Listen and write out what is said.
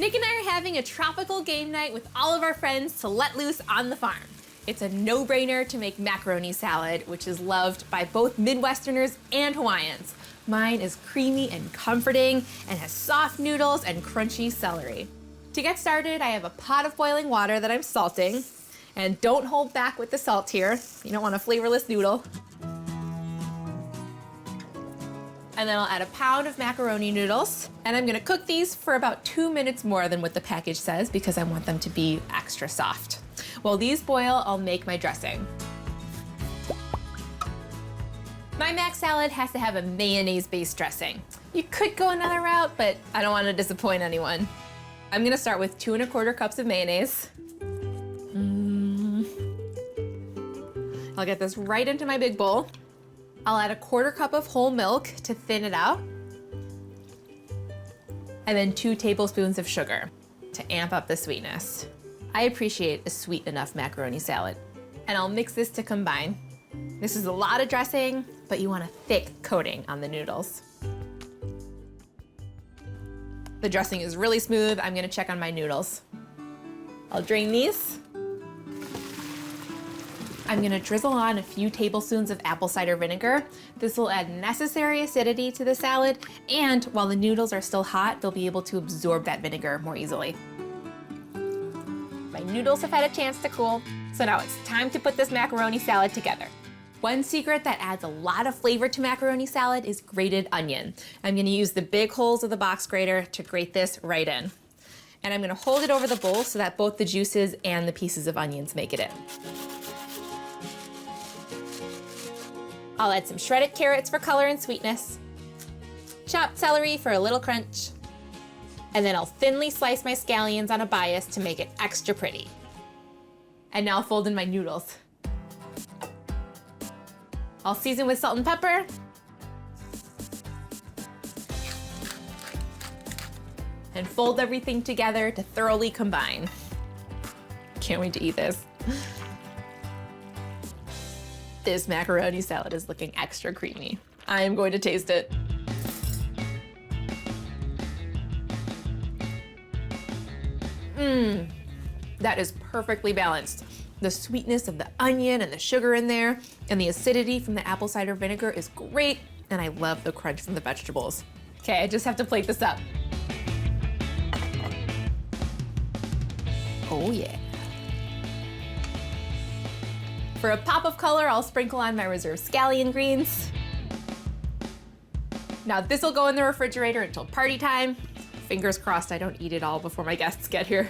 Nick and I are having a tropical game night with all of our friends to let loose on the farm. It's a no-brainer to make macaroni salad, which is loved by both Midwesterners and Hawaiians. Mine is creamy and comforting and has soft noodles and crunchy celery. To get started, I have a pot of boiling water that I'm salting. And don't hold back with the salt here. You don't want a flavorless noodle. And then I'll add a pound of macaroni noodles. And I'm gonna cook these for about 2 minutes more than what the package says because I want them to be extra soft. While these boil, I'll make my dressing. My mac salad has to have a mayonnaise-based dressing. You could go another route, but I don't want to disappoint anyone. I'm gonna start with 2 1/4 cups of mayonnaise. I'll get this right into my big bowl. I'll add a 1/4 cup of whole milk to thin it out. And then 2 tablespoons of sugar to amp up the sweetness. I appreciate a sweet enough macaroni salad. And I'll mix this to combine. This is a lot of dressing, but you want a thick coating on the noodles. The dressing is really smooth. I'm gonna check on my noodles. I'll drain these. I'm gonna drizzle on a few tablespoons of apple cider vinegar. This will add necessary acidity to the salad, and while the noodles are still hot, they'll be able to absorb that vinegar more easily. My noodles have had a chance to cool, so now it's time to put this macaroni salad together. One secret that adds a lot of flavor to macaroni salad is grated onion. I'm gonna use the big holes of the box grater to grate this right in. And I'm gonna hold it over the bowl so that both the juices and the pieces of onions make it in. I'll add some shredded carrots for color and sweetness, chopped celery for a little crunch, and then I'll thinly slice my scallions on a bias to make it extra pretty. And now I'll fold in my noodles. I'll season with salt and pepper. And fold everything together to thoroughly combine. Can't wait to eat this. This macaroni salad is looking extra creamy. I am going to taste it. That is perfectly balanced. The sweetness of the onion and the sugar in there, and the acidity from the apple cider vinegar is great, and I love the crunch from the vegetables. Okay, I just have to plate this up. Oh yeah. For a pop of color, I'll sprinkle on my reserved scallion greens. Now this will go in the refrigerator until party time. Fingers crossed I don't eat it all before my guests get here.